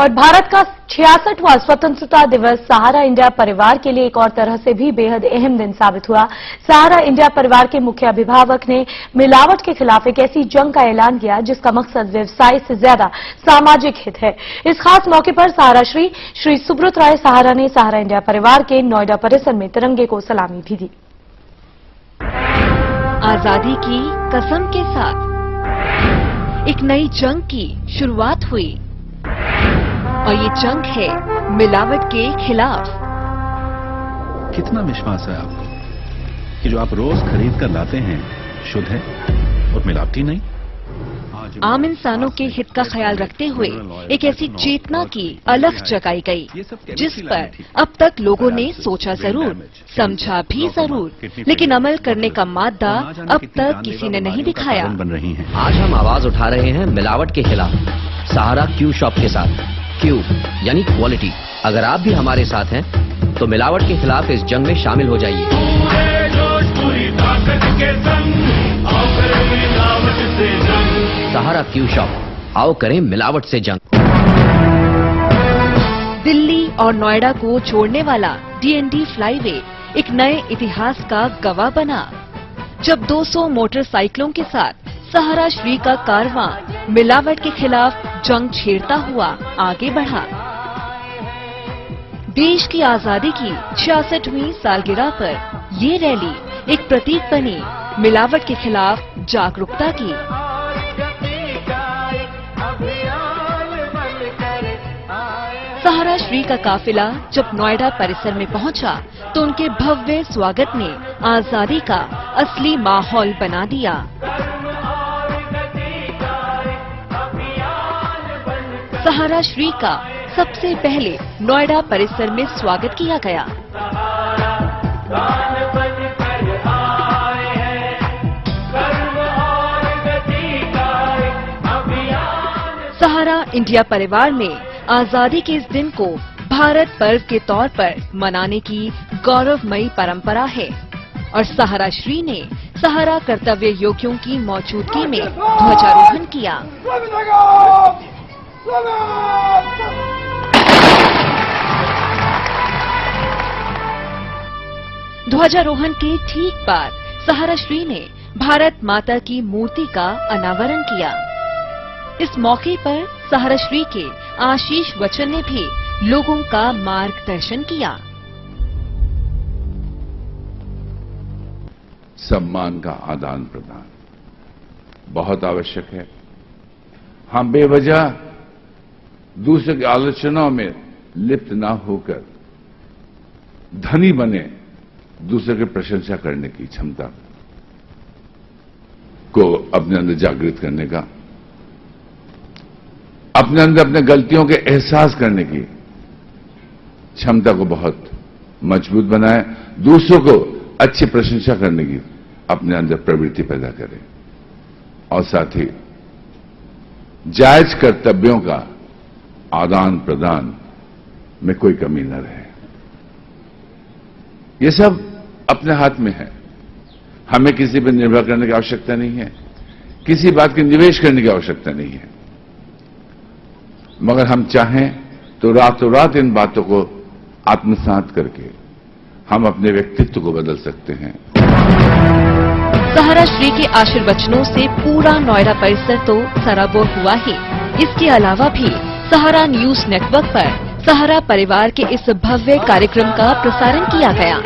और भारत का 66वां स्वतंत्रता दिवस सहारा इंडिया परिवार के लिए एक और तरह से भी बेहद अहम दिन साबित हुआ। सहारा इंडिया परिवार के मुख्य अभिभावक ने मिलावट के खिलाफ एक ऐसी जंग का ऐलान किया जिसका मकसद व्यवसाय से ज्यादा सामाजिक हित है। इस खास मौके पर सहारा श्री सुब्रत राय सहारा ने सहारा इंडिया परिवार के नोएडा परिसर में तिरंगे को सलामी भी दी। आजादी की कसम के साथ एक नई जंग की शुरुआत हुई और ये जंग है मिलावट के खिलाफ। कितना विश्वास है आपको कि जो आप रोज खरीद कर लाते हैं शुद्ध है और मिलावटी नहीं? आम इंसानों के हित का ख्याल रखते हुए एक ऐसी चेतना की अलख जगाई गई जिस पर अब तक लोगों ने सोचा जरूर, समझा भी जरूर, लेकिन अमल करने का मादा अब तक किसी ने नहीं दिखाया। आज हम आवाज उठा रहे हैं मिलावट के खिलाफ सहारा क्यू शॉप के साथ। क्यू यानी क्वालिटी। अगर आप भी हमारे साथ हैं तो मिलावट के खिलाफ इस जंग में शामिल हो जाइए। सहारा क्यू शॉप, आओ करें मिलावट से जंग। दिल्ली और नोएडा को जोड़ने वाला डीएनडी फ्लाईवे एक नए इतिहास का गवाह बना जब 200 मोटरसाइकिलों के साथ सहारा श्री का कारवां मिलावट के खिलाफ जंग छेड़ता हुआ आगे बढ़ा। देश की आजादी की 66वीं सालगिरह पर ये रैली एक प्रतीक बनी मिलावट के खिलाफ जागरूकता की। सहारा श्री का काफिला जब नोएडा परिसर में पहुंचा तो उनके भव्य स्वागत ने आजादी का असली माहौल बना दिया। सहारा श्री का सबसे पहले नोएडा परिसर में स्वागत किया गया। सहारा इंडिया परिवार में आजादी के इस दिन को भारत पर्व के तौर पर मनाने की गौरवमयी परंपरा है और सहारा श्री ने सहारा कर्तव्य योगियों की मौजूदगी में ध्वजारोहण किया। ध्वजारोहण के ठीक बाद सहारा श्री ने भारत माता की मूर्ति का अनावरण किया। इस मौके पर सहारा श्री के आशीष वचन ने भी लोगों का मार्गदर्शन किया। सम्मान का आदान प्रदान बहुत आवश्यक है। हम बेवजह दूसरे की आलोचनाओं में लिप्त ना होकर धनी बने दूसरे की प्रशंसा करने की क्षमता को अपने अंदर जागृत करने का, अपने अंदर अपने गलतियों के एहसास करने की क्षमता को बहुत मजबूत बनाए, दूसरों को अच्छी प्रशंसा करने की अपने अंदर प्रवृत्ति पैदा करें और साथ ही जायज कर्तव्यों का आदान प्रदान में कोई कमी न रहे। ये सब अपने हाथ में है। हमें किसी पर निर्भर करने की आवश्यकता नहीं है, किसी बात की निवेश करने की आवश्यकता नहीं है, मगर हम चाहें तो रातों रात इन बातों को आत्मसात करके हम अपने व्यक्तित्व को बदल सकते हैं। सहारा श्री के आशीर्वचनों से पूरा नोएडा परिसर तो सराबोर हुआ ही। इसके अलावा भी सहारा न्यूज नेटवर्क पर सहारा परिवार के इस भव्य कार्यक्रम का प्रसारण किया गया।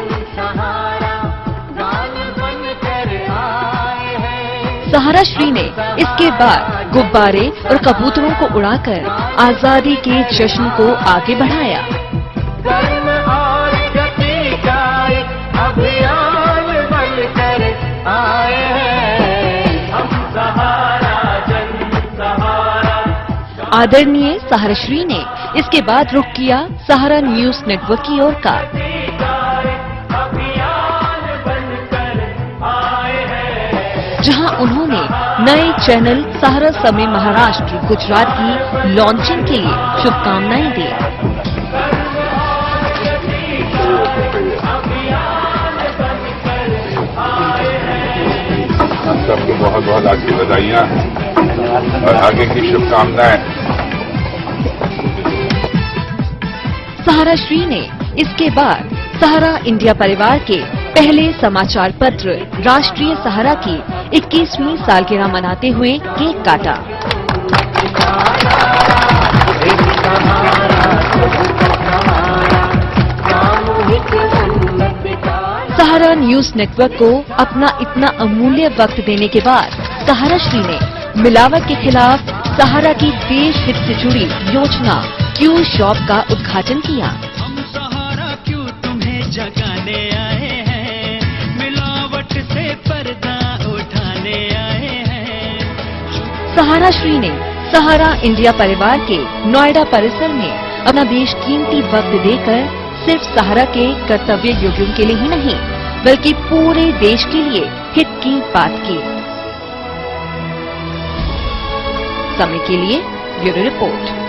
सहारा श्री ने इसके बाद गुब्बारे और कबूतरों को उड़ाकर आजादी के जश्न को आगे बढ़ाया। आदरणीय सहारा श्री ने इसके बाद रुख किया सहारा न्यूज नेटवर्क की ओर का। जहां उन्होंने नए चैनल सहारा समय महाराष्ट्र गुजरात की लॉन्चिंग के लिए शुभकामनाएं दी। सबको बहुत बहुत आज की बधाइयां और आगे की शुभकामनाएं। सहारा श्री ने इसके बाद सहारा इंडिया परिवार के पहले समाचार पत्र राष्ट्रीय सहारा की 21वीं सालगिरह मनाते हुए केक काटा। सहारा न्यूज नेटवर्क को अपना इतना अमूल्य वक्त देने के बाद सहारा श्री ने मिलावट के खिलाफ सहारा की देश हित से जुड़ी योजना क्यू शॉप का उद्घाटन किया। हम सहारा क्यों तुम्हें जगाने आए हैं, मिलावट से पर्दा उठाने आए हैं। सहारा श्री ने सहारा इंडिया परिवार के नोएडा परिसर में अपना बेशकीमती वक्त देकर सिर्फ सहारा के कर्तव्य योगियों के लिए ही नहीं बल्कि पूरे देश के लिए हित की बात की। समय के लिए ब्यूरो रिपोर्ट।